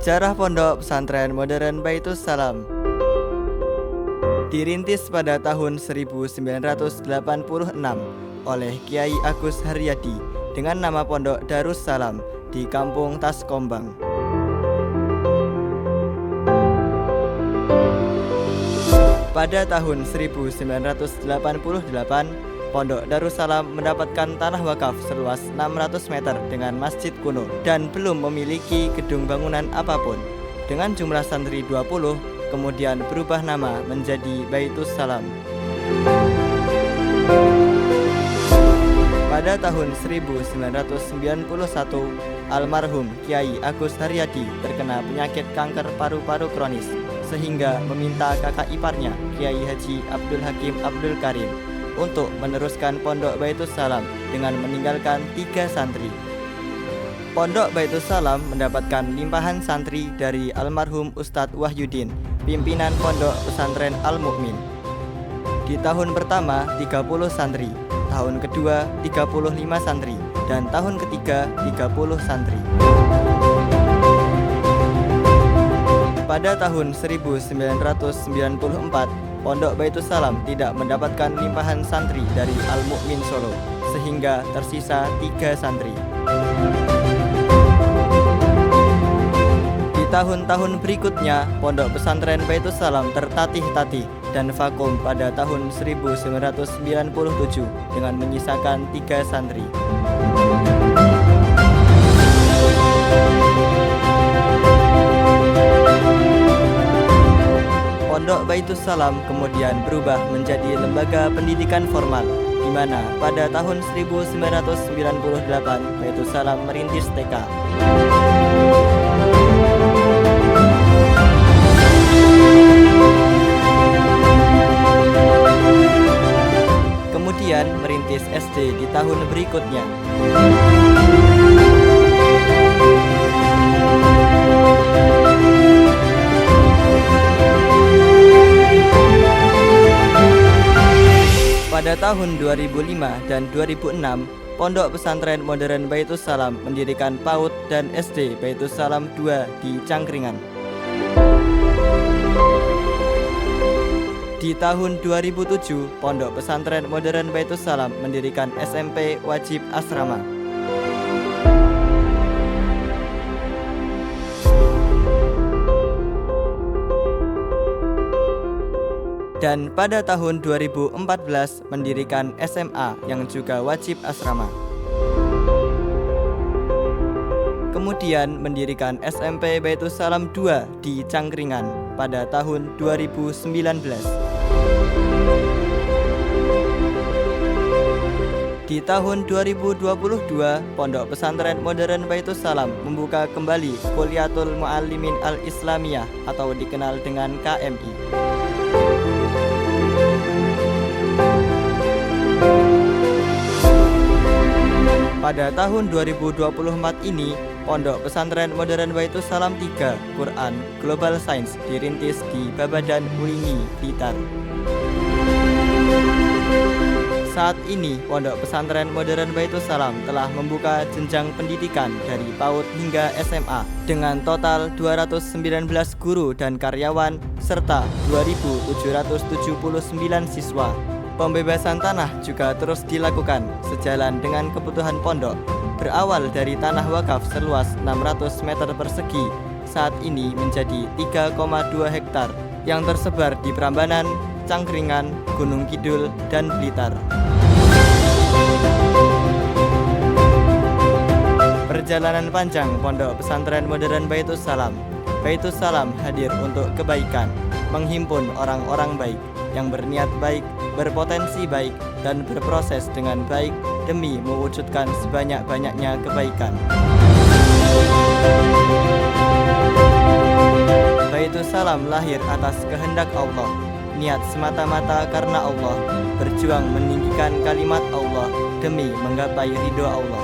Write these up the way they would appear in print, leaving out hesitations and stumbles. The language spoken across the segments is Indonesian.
Sejarah Pondok Pesantren Modern Baitus Salam. Dirintis pada tahun 1986 oleh Kiai Agus Haryadi dengan nama Pondok Darus Salam di Kampung Taskombang. Pada tahun 1988, Pondok Darussalam mendapatkan tanah wakaf seluas 600 meter dengan masjid kuno dan belum memiliki gedung bangunan apapun. Dengan jumlah santri 20, kemudian berubah nama menjadi Baitus Salam. Pada tahun 1991, almarhum Kiai Agus Haryadi terkena penyakit kanker paru-paru kronis, sehingga meminta kakak iparnya, Kiai Haji Abdul Hakim Abdul Karim, untuk meneruskan Pondok Baitus Salam dengan meninggalkan 3 santri. Pondok Baitus Salam mendapatkan limpahan santri dari almarhum Ustadz Wahyudin, pimpinan Pondok Pesantren Al-Mu'min. Di tahun pertama 30 santri, tahun kedua 35 santri, dan tahun ketiga 30 santri. Pada tahun 1994, Pondok Baitus Salam tidak mendapatkan limpahan santri dari Al-Mu'min Solo, sehingga tersisa 3 santri. Di tahun-tahun berikutnya, Pondok Pesantren Baitus Salam tertatih-tatih dan vakum pada tahun 1997 dengan menyisakan 3 santri. Pondok Baitus Salam kemudian berubah menjadi lembaga pendidikan formal, di mana pada tahun 1998 Baitus Salam merintis TK. Kemudian merintis SD di tahun berikutnya. Pada tahun 2005 dan 2006, Pondok Pesantren Modern Baitus Salam mendirikan PAUD dan SD Baitus Salam 2 di Cangkringan. Di tahun 2007, Pondok Pesantren Modern Baitus Salam mendirikan SMP Wajib Asrama. Dan pada tahun 2014 mendirikan SMA yang juga wajib asrama. Kemudian mendirikan SMP Baitus Salam 2 di Cangkringan pada tahun 2019. Di tahun 2022, Pondok Pesantren Modern Baitus Salam membuka kembali Kulliyatul Muallimin Al-Islamiyah atau dikenal dengan KMI. Pada tahun 2024 ini, Pondok Pesantren Modern Baitus Salam 3 Quran Global Science dirintis di Babadan Ulingi, Blitar. Saat ini, Pondok Pesantren Modern Baitus Salam telah membuka jenjang pendidikan dari PAUD hingga SMA dengan total 219 guru dan karyawan serta 2.779 siswa. Pembebasan tanah juga terus dilakukan sejalan dengan kebutuhan pondok. Berawal dari tanah wakaf seluas 600 meter persegi, saat ini menjadi 3,2 hektar yang tersebar di Prambanan, Cangkringan, Gunung Kidul, dan Blitar. Perjalanan panjang Pondok Pesantren Modern Baitus Salam. Baitus Salam hadir untuk kebaikan, menghimpun orang-orang baik yang berniat baik, berpotensi baik, dan berproses dengan baik demi mewujudkan sebanyak-banyaknya kebaikan. Baitus Salam lahir atas kehendak Allah, niat semata-mata karena Allah, berjuang meninggikan kalimat Allah demi menggapai ridho Allah.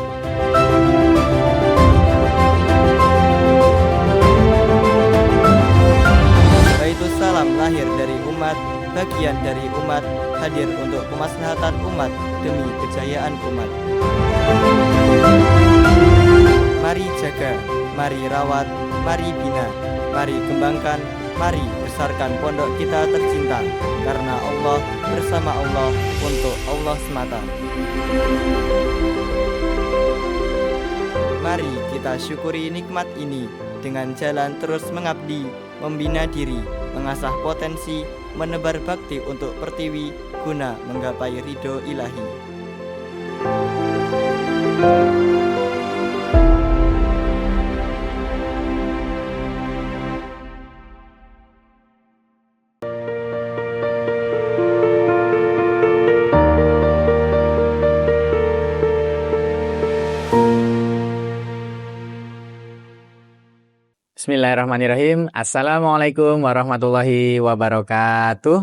Baitus Salam lahir dari umat, bagian dari umat, hadir untuk kemaslahatan umat demi kejayaan umat. Mari jaga, mari rawat, mari bina, mari kembangkan, mari besarkan pondok kita tercinta, karena Allah, bersama Allah, untuk Allah semata. Mari kita syukuri nikmat ini dengan jalan terus mengabdi, membina diri, mengasah potensi, menebar bakti untuk pertiwi guna menggapai ridho ilahi. Bismillahirrahmanirrahim. Assalamualaikum warahmatullahi wabarakatuh.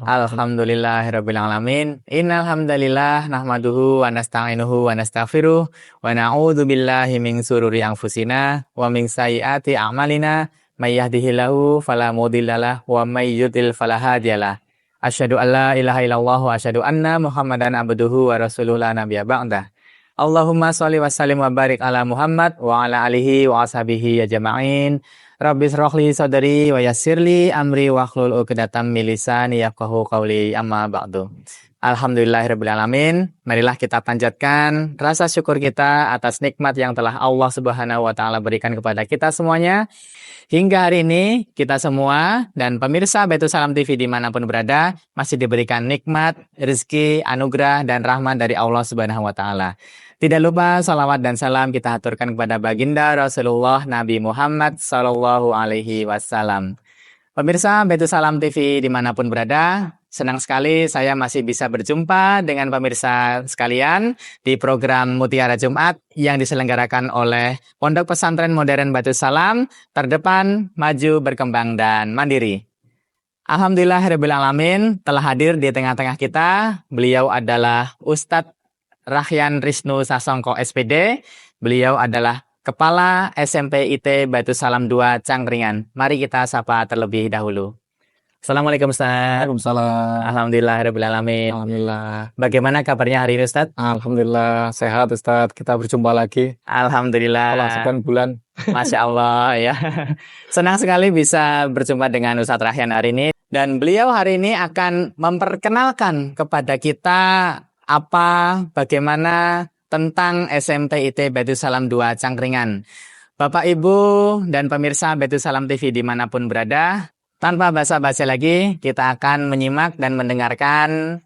Alhamdulillahirrabbilalamin. Innal hamdalillah nahmaduhu wa nasta'inuhu wa nastaghfiruh wa na'udzu billahi min sururi anfusina wa min sayyiati a'malina may yahdihillahu fala mudhillalah wa may yudlil fala hadiyalah. Asyhadu an la ilaha illallah wa asyhadu anna Muhammadan abduhu wa rasuluhu la nabiyya ba'dah. Allahumma sholli wa sallim wa barik ala Muhammad wa ala alihi wa ashabihi ajma'in. Rabbi shrah li sadri wa yassirli amri wa hlul 'uqdatam min lisani yafqahu qawli, amma ba'du. Alhamdulillahirabbil alamin. Marilah kita panjatkan rasa syukur kita atas nikmat yang telah Allah Subhanahu wa taala berikan kepada kita semuanya. Hingga hari ini kita semua dan pemirsa Baitul Salam TV dimanapun berada masih diberikan nikmat, rezeki, anugerah dan rahmat dari Allah Subhanahu wa taala. Tidak lupa salawat dan salam kita aturkan kepada baginda Rasulullah Nabi Muhammad Sallallahu Alaihi Wasallam. Pemirsa Baitul Salam TV dimanapun berada, senang sekali saya masih bisa berjumpa dengan pemirsa sekalian di program Mutiara Jumat yang diselenggarakan oleh Pondok Pesantren Modern Baitul Salam, terdepan, maju, berkembang, dan mandiri. Alhamdulillahirabbil alamin telah hadir di tengah-tengah kita. Beliau adalah Ustadz Rahyan Riznu Sasongko SPD. Beliau adalah Kepala SMP IT Baitul Salam 2 Cangkringan. Mari kita sapa terlebih dahulu. Assalamualaikum Ustaz. Waalaikumsalam. Alhamdulillahirabbil alamin. Alhamdulillah. Bagaimana kabarnya hari ini Ustaz? Alhamdulillah sehat Ustaz. Kita berjumpa lagi. Alhamdulillah. Setelah sekian bulan. Masya Allah ya. Senang sekali bisa berjumpa dengan Ustaz Rahyan hari ini. Dan beliau hari ini akan memperkenalkan kepada kita bagaimana tentang SMP IT Baitul Salam 2 Cangkringan. Bapak, Ibu, dan pemirsa Baitul Salam TV dimanapun berada, tanpa basa-basi lagi, kita akan menyimak dan mendengarkan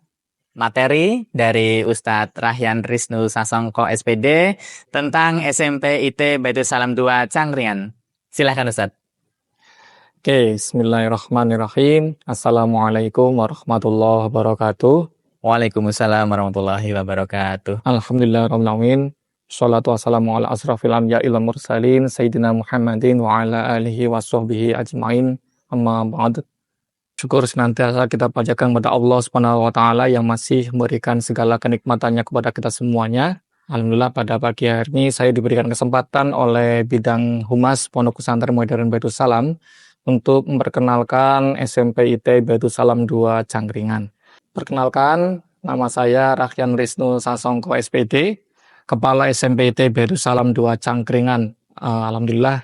materi dari Ustadz Rahyan Riznu Sasongko SPD tentang SMP IT Baitul Salam 2 Cangkringan. Silahkan Ustadz. Oke, bismillahirrahmanirrahim. Assalamualaikum warahmatullahi wabarakatuh. Waalaikumsalam warahmatullahi wabarakatuh. Alhamdulillahirrahmanirrahim. Sholatu wassalamu ala asrafil anbiya'i wal mursalin Sayyidina Muhammadin wa ala alihi wa sahbihi ajma'in. Amma ba'd. Syukur senantiasa kita panjatkan kepada Allah Subhanahu wa taala yang masih memberikan segala kenikmatannya kepada kita semuanya. Alhamdulillah pada pagi hari ini saya diberikan kesempatan oleh bidang Humas Pondok Pesantren Modern Baitul Salam untuk memperkenalkan SMP IT Baitul Salam 2 Cangkringan. Perkenalkan, nama saya Rahyan Riznu Sasongko SPD, Kepala SMP IT Baitul Salam 2 Cangkringan. Alhamdulillah,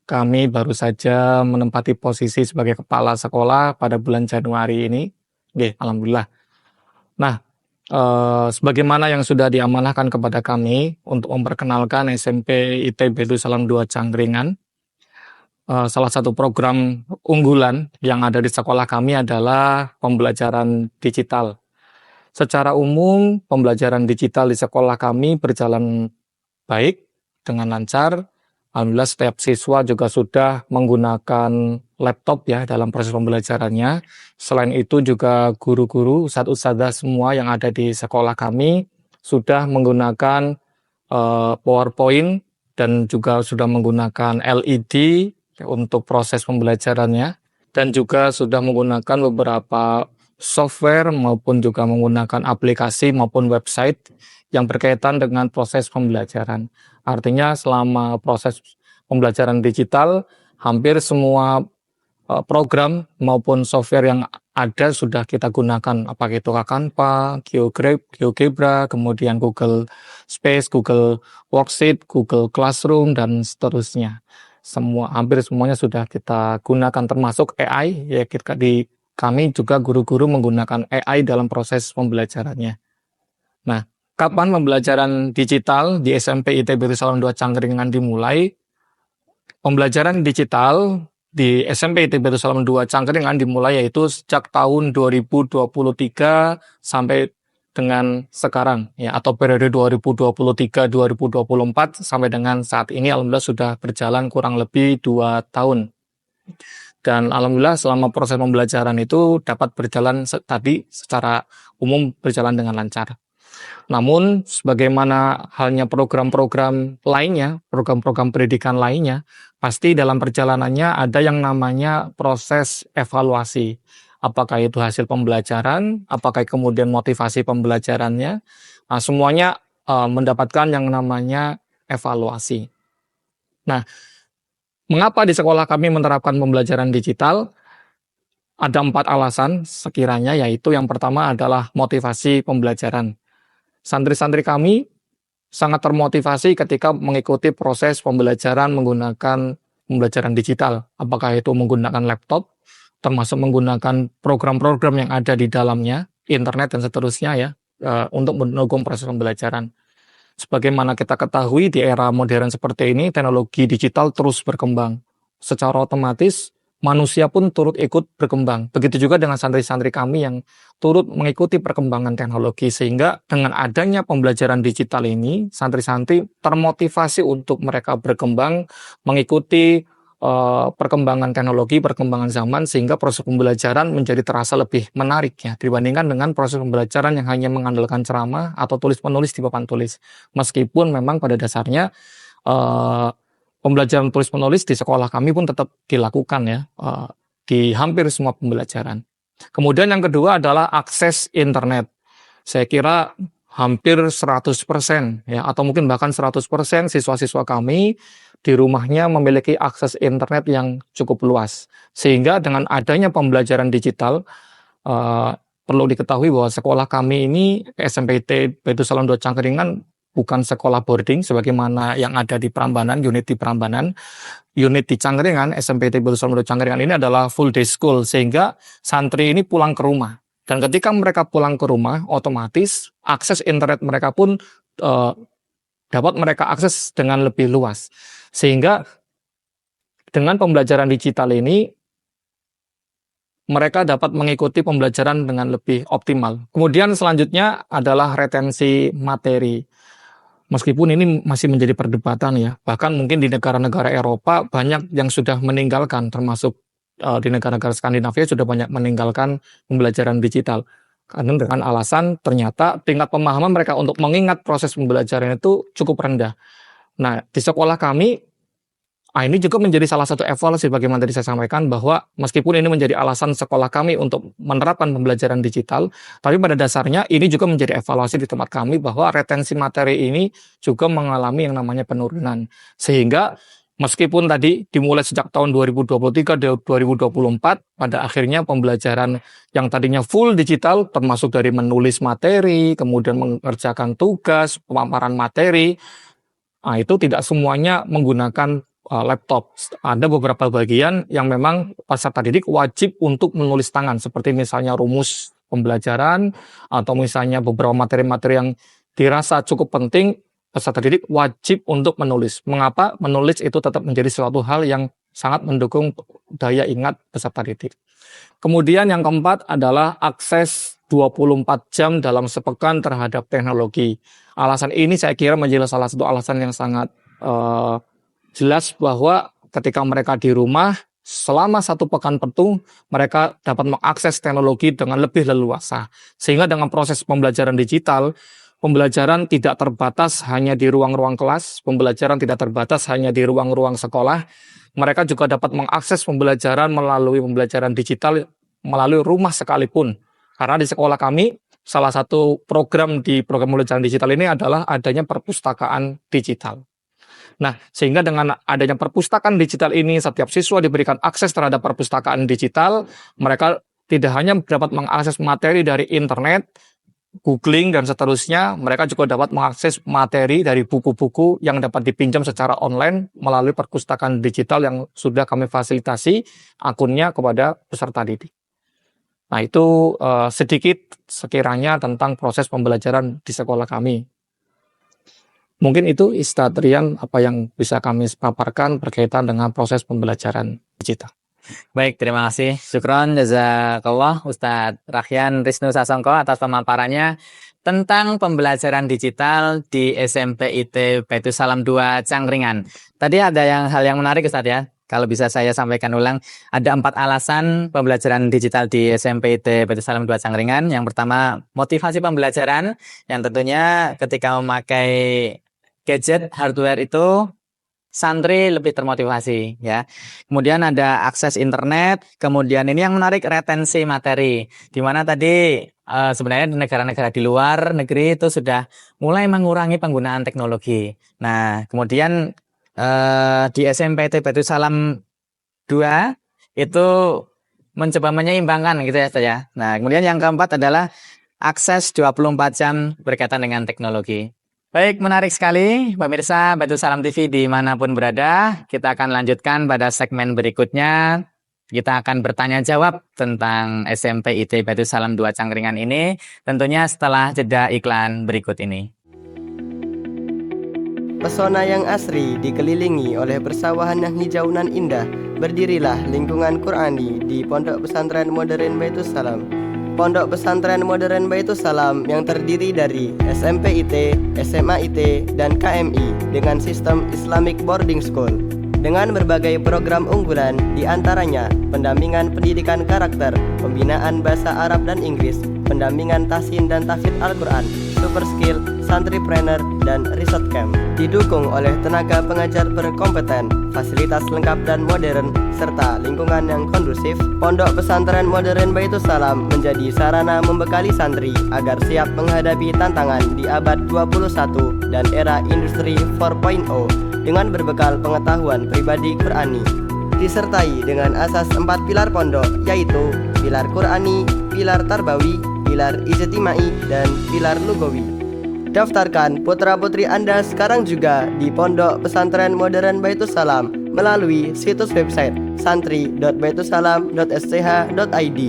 kami baru saja menempati posisi sebagai kepala sekolah pada bulan Januari ini. Oke, alhamdulillah. Nah, sebagaimana yang sudah diamanahkan kepada kami untuk memperkenalkan SMP IT Baitul Salam 2 Cangkringan, salah satu program unggulan yang ada di sekolah kami adalah pembelajaran digital. Secara umum, pembelajaran digital di sekolah kami berjalan baik, dengan lancar. Alhamdulillah setiap siswa juga sudah menggunakan laptop ya dalam proses pembelajarannya. Selain itu juga guru-guru, ustadz-ustadzah semua yang ada di sekolah kami sudah menggunakan PowerPoint dan juga sudah menggunakan LED untuk proses pembelajarannya, dan juga sudah menggunakan beberapa software maupun juga menggunakan aplikasi maupun website yang berkaitan dengan proses pembelajaran. Artinya selama proses pembelajaran digital, hampir semua program maupun software yang ada sudah kita gunakan, apakah itu Canva, GeoGebra, kemudian Google Space, Google Worksheet, Google Classroom, dan seterusnya. Hampir semuanya sudah kita gunakan, termasuk AI. Ya, kami juga guru-guru menggunakan AI dalam proses pembelajarannya. Nah, kapan pembelajaran digital di SMP ITB Salam 2 Cangkringan dimulai? Pembelajaran digital di SMP ITB Salam 2 Cangkringan dimulai yaitu sejak tahun 2023 sampai dengan sekarang, ya, atau periode 2023-2024 sampai dengan saat ini alhamdulillah sudah berjalan kurang lebih 2 tahun. Dan alhamdulillah selama proses pembelajaran itu dapat berjalan tadi secara umum berjalan dengan lancar. Namun sebagaimana halnya program-program lainnya, program-program pendidikan lainnya, pasti dalam perjalanannya ada yang namanya proses evaluasi. Apakah itu hasil pembelajaran, apakah kemudian motivasi pembelajarannya, nah, semuanya mendapatkan yang namanya evaluasi. Nah, mengapa di sekolah kami menerapkan pembelajaran digital? Ada 4 alasan sekiranya, yaitu yang pertama adalah motivasi pembelajaran. Santri-santri kami sangat termotivasi ketika mengikuti proses pembelajaran menggunakan pembelajaran digital. Apakah itu menggunakan laptop, termasuk menggunakan program-program yang ada di dalamnya, internet dan seterusnya ya, untuk mendukung proses pembelajaran. Sebagaimana kita ketahui di era modern seperti ini, teknologi digital terus berkembang. Secara otomatis, manusia pun turut ikut berkembang. Begitu juga dengan santri-santri kami yang turut mengikuti perkembangan teknologi, sehingga dengan adanya pembelajaran digital ini, santri-santri termotivasi untuk mereka berkembang, mengikuti perkembangan teknologi, perkembangan zaman, sehingga proses pembelajaran menjadi terasa lebih menarik ya, dibandingkan dengan proses pembelajaran yang hanya mengandalkan ceramah atau tulis-menulis di papan tulis. Meskipun memang pada dasarnya pembelajaran tulis-menulis di sekolah kami pun tetap dilakukan ya, di hampir semua pembelajaran. Kemudian yang kedua adalah akses internet. Saya kira hampir 100% ya, atau mungkin bahkan 100% siswa-siswa kami di rumahnya memiliki akses internet yang cukup luas. Sehingga dengan adanya pembelajaran digital, perlu diketahui bahwa sekolah kami ini SMPT Baitul Salam 2 Cangkringan bukan sekolah boarding sebagaimana yang ada di Prambanan, unit di Prambanan. Unit di Cangkringan, SMPT Baitul Salam 2 Cangkringan ini adalah full day school, sehingga santri ini pulang ke rumah. Dan ketika mereka pulang ke rumah, otomatis akses internet mereka pun dapat mereka akses dengan lebih luas. Sehingga dengan pembelajaran digital ini, mereka dapat mengikuti pembelajaran dengan lebih optimal. Kemudian selanjutnya adalah retensi materi. Meskipun ini masih menjadi perdebatan ya, bahkan mungkin di negara-negara Eropa banyak yang sudah meninggalkan, termasuk di negara-negara Skandinavia sudah banyak meninggalkan pembelajaran digital. Karena dengan alasan ternyata tingkat pemahaman mereka untuk mengingat proses pembelajaran itu cukup rendah. Nah, di sekolah kami, ini juga menjadi salah satu evaluasi bagaimana tadi saya sampaikan bahwa meskipun ini menjadi alasan sekolah kami untuk menerapkan pembelajaran digital, tapi pada dasarnya ini juga menjadi evaluasi di tempat kami bahwa retensi materi ini juga mengalami yang namanya penurunan. Sehingga meskipun tadi dimulai sejak tahun 2023-2024, pada akhirnya pembelajaran yang tadinya full digital, termasuk dari menulis materi, kemudian mengerjakan tugas, pemaparan materi, itu tidak semuanya menggunakan laptop. Ada beberapa bagian yang memang peserta didik wajib untuk menulis tangan, seperti misalnya rumus pembelajaran, atau misalnya beberapa materi-materi yang dirasa cukup penting, peserta didik wajib untuk menulis. Mengapa? Menulis itu tetap menjadi suatu hal yang sangat mendukung daya ingat peserta didik. Kemudian yang keempat adalah akses 24 jam dalam sepekan terhadap teknologi. Alasan ini saya kira menjadi salah satu alasan yang sangat jelas bahwa ketika mereka di rumah, selama 1 pekan penuh, mereka dapat mengakses teknologi dengan lebih leluasa. Sehingga dengan proses pembelajaran digital, pembelajaran tidak terbatas hanya di ruang-ruang kelas, pembelajaran tidak terbatas hanya di ruang-ruang sekolah. Mereka juga dapat mengakses pembelajaran melalui pembelajaran digital, melalui rumah sekalipun. Karena di sekolah kami, salah satu program di program pembelajaran digital ini adalah adanya perpustakaan digital. Nah, sehingga dengan adanya perpustakaan digital ini, setiap siswa diberikan akses terhadap perpustakaan digital, mereka tidak hanya dapat mengakses materi dari internet, googling dan seterusnya, mereka juga dapat mengakses materi dari buku-buku yang dapat dipinjam secara online melalui perpustakaan digital yang sudah kami fasilitasi akunnya kepada peserta didik. Nah, itu sedikit sekiranya tentang proses pembelajaran di sekolah kami. Mungkin itu Ustadz Rian apa yang bisa kami paparkan berkaitan dengan proses pembelajaran digital. Baik, terima kasih. Syukron, jazakallah Ustadz Rahyan Riznu Sasongko atas pemaparannya tentang pembelajaran digital di SMP IT Baitus Salam 2 Cangkringan. Tadi ada hal yang menarik Ustadz ya. Kalau bisa saya sampaikan ulang, ada 4 alasan pembelajaran digital di SMP IT Baitus Salam 2 Cangkringan. Yang pertama, motivasi pembelajaran, yang tentunya ketika memakai gadget, hardware itu santri lebih termotivasi ya. Kemudian ada akses internet, kemudian ini yang menarik retensi materi. Di mana tadi sebenarnya negara-negara di luar negeri itu sudah mulai mengurangi penggunaan teknologi. Nah, kemudian di SMP IT Baitus Salam 2 itu mencoba menyeimbangkan gitu ya, ya. Nah, kemudian yang keempat adalah akses 24 jam berkaitan dengan teknologi. Baik, menarik sekali pemirsa Baitus Salam TV dimanapun berada. Kita akan lanjutkan pada segmen berikutnya. Kita akan bertanya jawab tentang SMP IT Baitus Salam 2 Cangkringan ini. Tentunya setelah jeda iklan berikut ini. Pesona yang asri dikelilingi oleh persawahan yang hijau nan indah. Berdirilah lingkungan Qur'ani di Pondok Pesantren Modern Baitus Salam. Pondok Pesantren Modern Baitus Salam yang terdiri dari SMP IT, SMA IT, dan KMI dengan sistem Islamic Boarding School. Dengan berbagai program unggulan, diantaranya pendampingan pendidikan karakter, pembinaan bahasa Arab dan Inggris, pendampingan tahsin dan tahfidz Al-Quran, super skill, santripreneur, dan research camp. Didukung oleh tenaga pengajar berkompeten, fasilitas lengkap dan modern, serta lingkungan yang kondusif, Pondok Pesantren Modern Baitus Salam menjadi sarana membekali santri agar siap menghadapi tantangan di abad 21 dan era industri 4.0 dengan berbekal pengetahuan pribadi Qur'ani. Disertai dengan asas 4 pilar pondok, yaitu pilar Qur'ani, pilar Tarbawi, pilar Ijtimai, dan pilar Lugawi. Daftarkan putra-putri Anda sekarang juga di Pondok Pesantren Modern Baitus Salam melalui situs website santri.baitussalam.sch.id.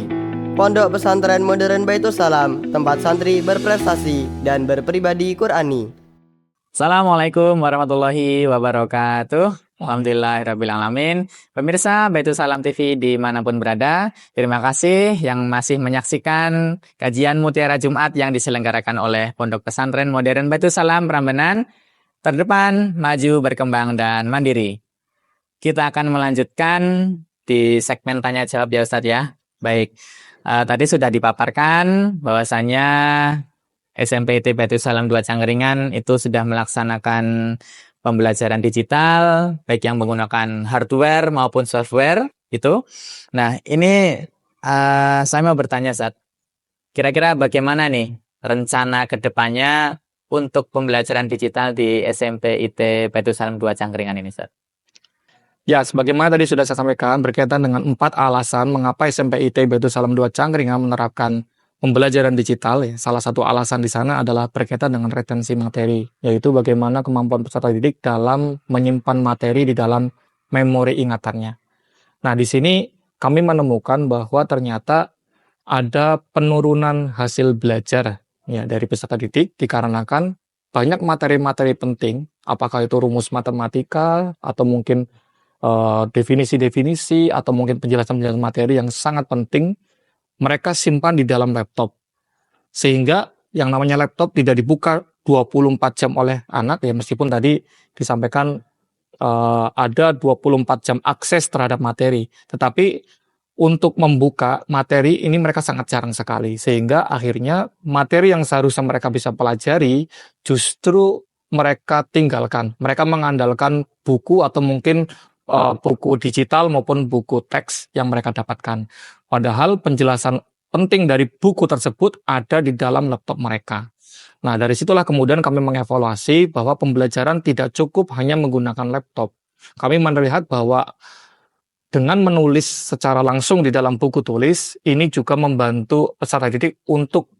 Pondok Pesantren Modern Baitus Salam, tempat santri berprestasi dan berpribadi Qur'ani. Assalamualaikum warahmatullahi wabarakatuh. Alhamdulillahirrabbilalamin. Pemirsa Baitus Salam TV dimanapun berada, terima kasih yang masih menyaksikan kajian Mutiara Jumat yang diselenggarakan oleh Pondok Pesantren Modern Baitus Salam Prambanan. Terdepan, maju, berkembang, dan mandiri. Kita akan melanjutkan di segmen tanya jawab ya Ustadz ya. Baik, tadi sudah dipaparkan bahwasanya SMP IT Baitus Salam 2 Cangkringan itu sudah melaksanakan pembelajaran digital, baik yang menggunakan hardware maupun software itu. Nah, ini saya mau bertanya Ustadz, kira-kira bagaimana nih rencana ke depannya untuk pembelajaran digital di SMP IT Baitus Salam 2 Cangkringan ini Ustadz? Ya, sebagaimana tadi sudah saya sampaikan berkaitan dengan 4 alasan mengapa SMP IT Baitus Salam 2 Cangkringan menerapkan pembelajaran digital, ya. Salah satu alasan di sana adalah berkaitan dengan retensi materi, yaitu bagaimana kemampuan peserta didik dalam menyimpan materi di dalam memori ingatannya. Nah, di sini kami menemukan bahwa ternyata ada penurunan hasil belajar ya dari peserta didik dikarenakan banyak materi-materi penting, apakah itu rumus matematika atau mungkin definisi-definisi atau mungkin penjelasan-penjelasan materi yang sangat penting mereka simpan di dalam laptop. Sehingga yang namanya laptop tidak dibuka 24 jam oleh anak ya, meskipun tadi disampaikan ada 24 jam akses terhadap materi. Tetapi untuk membuka materi ini mereka sangat jarang sekali. Sehingga akhirnya materi yang seharusnya mereka bisa pelajari justru mereka tinggalkan. Mereka mengandalkan buku atau mungkin buku digital maupun buku teks yang mereka dapatkan. Padahal penjelasan penting dari buku tersebut ada di dalam laptop mereka. Nah, dari situlah kemudian kami mengevaluasi bahwa pembelajaran tidak cukup hanya menggunakan laptop. Kami melihat bahwa dengan menulis secara langsung di dalam buku tulis, ini juga membantu peserta didik untuk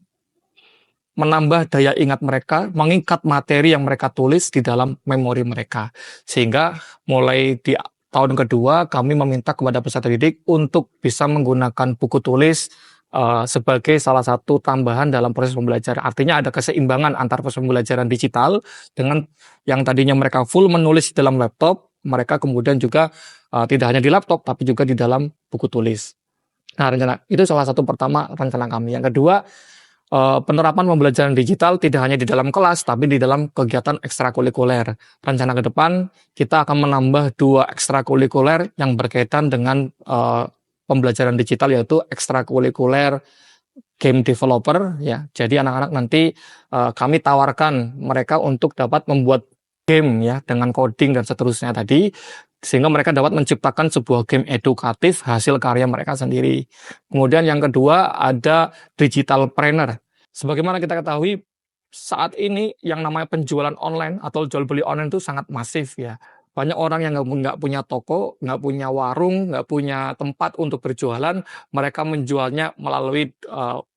menambah daya ingat mereka, mengikat materi yang mereka tulis di dalam memori mereka. Sehingga mulai di tahun kedua kami meminta kepada peserta didik untuk bisa menggunakan buku tulis sebagai salah satu tambahan dalam proses pembelajaran. Artinya ada keseimbangan antar proses pembelajaran digital dengan yang tadinya mereka full menulis di dalam laptop, mereka kemudian juga tidak hanya di laptop tapi juga di dalam buku tulis. Nah, rencana itu salah satu pertama rencana kami. Yang kedua, penerapan pembelajaran digital tidak hanya di dalam kelas, tapi di dalam kegiatan ekstrakurikuler. Rencana ke depan, kita akan menambah 2 ekstrakurikuler yang berkaitan dengan pembelajaran digital, yaitu ekstrakurikuler game developer. Ya, jadi anak-anak nanti kami tawarkan mereka untuk dapat membuat game ya dengan coding dan seterusnya tadi, sehingga mereka dapat menciptakan sebuah game edukatif hasil karya mereka sendiri. Kemudian yang kedua ada digital planner. Sebagaimana kita ketahui saat ini yang namanya penjualan online atau jual beli online itu sangat masif ya. Banyak orang yang nggak punya toko, nggak punya warung, nggak punya tempat untuk berjualan, mereka menjualnya melalui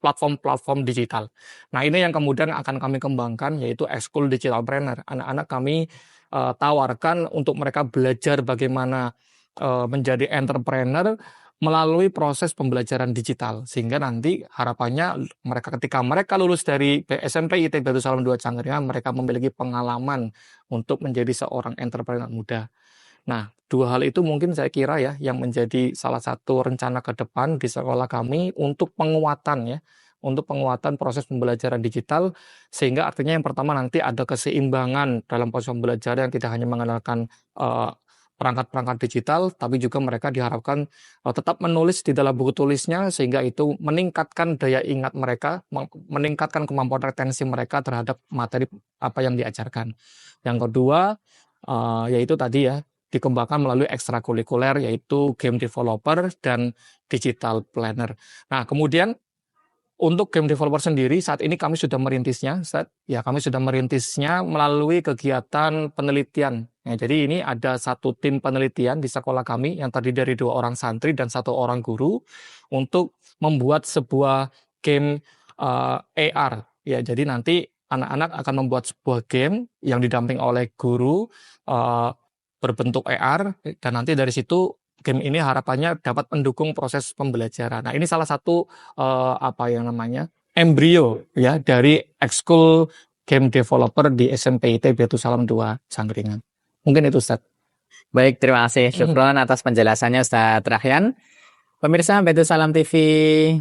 platform-platform digital. Nah, ini yang kemudian akan kami kembangkan, yaitu Ekskul Digital Planner. Anak-anak kami tawarkan untuk mereka belajar bagaimana menjadi entrepreneur melalui proses pembelajaran digital, sehingga nanti harapannya ketika mereka lulus dari SMP ITB Batu Salam 2 Cangkringan, mereka memiliki pengalaman untuk menjadi seorang entrepreneur muda. Nah, 2 hal itu mungkin saya kira ya yang menjadi salah satu rencana ke depan di sekolah kami untuk penguatan proses pembelajaran digital, sehingga artinya yang pertama nanti ada keseimbangan dalam proses pembelajaran yang tidak hanya mengandalkan perangkat-perangkat digital, tapi juga mereka diharapkan tetap menulis di dalam buku tulisnya, sehingga itu meningkatkan daya ingat mereka, meningkatkan kemampuan retensi mereka terhadap materi apa yang diajarkan. Yang kedua, yaitu tadi ya, dikembangkan melalui ekstrakurikuler, yaitu game developer dan digital planner. Nah, kemudian untuk game developer sendiri, saat ini kami sudah merintisnya, kami sudah merintisnya melalui kegiatan penelitian. Ya, jadi ini ada satu tim penelitian di sekolah kami yang terdiri dari 2 orang santri dan 1 orang guru untuk membuat sebuah game AR. Ya, jadi nanti anak-anak akan membuat sebuah game yang didamping oleh guru berbentuk AR, dan nanti dari situ game ini harapannya dapat mendukung proses pembelajaran. Nah, ini salah satu embrio ya dari Ekskul Game Developer di SMP ITB Batu Salam 2 Cangkringan. Mungkin itu, Ustaz. Baik, terima kasih syukron atas penjelasannya Ustaz Rahyan. Pemirsa Batu Salam TV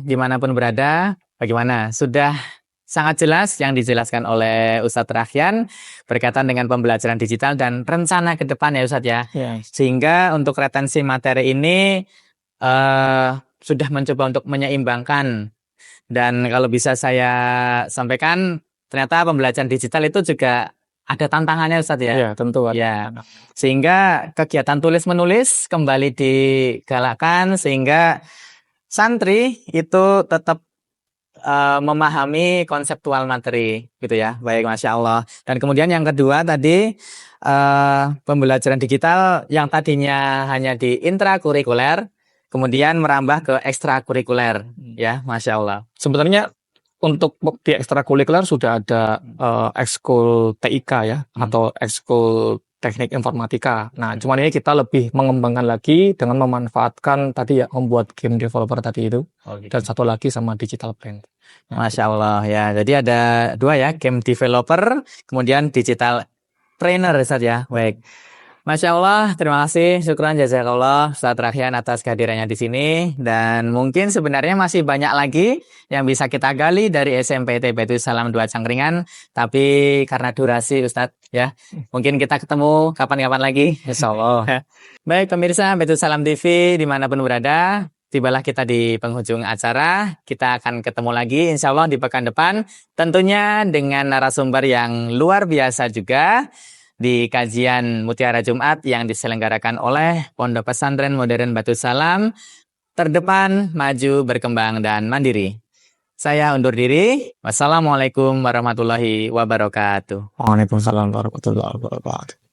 dimanapun berada, bagaimana? Sudah sangat jelas yang dijelaskan oleh Ustadz Rahyan berkaitan dengan pembelajaran digital dan rencana ke depan ya Ustadz ya. Yes. Sehingga untuk retensi materi ini sudah mencoba untuk menyeimbangkan. Dan kalau bisa saya sampaikan, ternyata pembelajaran digital itu juga ada tantangannya Ustadz ya. Iya, tentu ada. Ya. Sehingga kegiatan tulis-menulis kembali digalakkan sehingga santri itu tetap memahami konseptual materi gitu ya. Baik, Masya Allah. Dan kemudian yang kedua tadi pembelajaran digital yang tadinya hanya di intrakurikuler kemudian merambah ke ekstrakurikuler ya, Masya Allah. Sebenarnya untuk di ekstrakurikuler sudah ada ekskul TIK ya atau ekskul teknik informatika. Nah, cuman ini kita lebih mengembangkan lagi dengan memanfaatkan tadi ya, membuat game developer tadi itu. Dan satu lagi sama digital plan. Nah, Masya Allah ya. Jadi ada 2 ya, game developer, kemudian digital trainer Ustaz ya. Baik. Masya Allah, terima kasih, syukran jazakallah Ustaz Rahyan atas kehadirannya di sini. Dan mungkin sebenarnya masih banyak lagi yang bisa kita gali dari SMP ITB Batu Salam 2 Cangkringan. Tapi karena durasi Ustaz ya, mungkin kita ketemu kapan-kapan lagi. insyaallah. Baik pemirsa Batu Salam TV dimanapun berada, tibalah kita di penghujung acara. Kita akan ketemu lagi insya Allah di pekan depan. Tentunya dengan narasumber yang luar biasa juga di kajian Mutiara Jumat yang diselenggarakan oleh Pondok Pesantren Modern Batu Salam, terdepan, maju, berkembang, dan mandiri. Saya undur diri. Wassalamualaikum warahmatullahi wabarakatuh. Waalaikumsalam warahmatullahi wabarakatuh.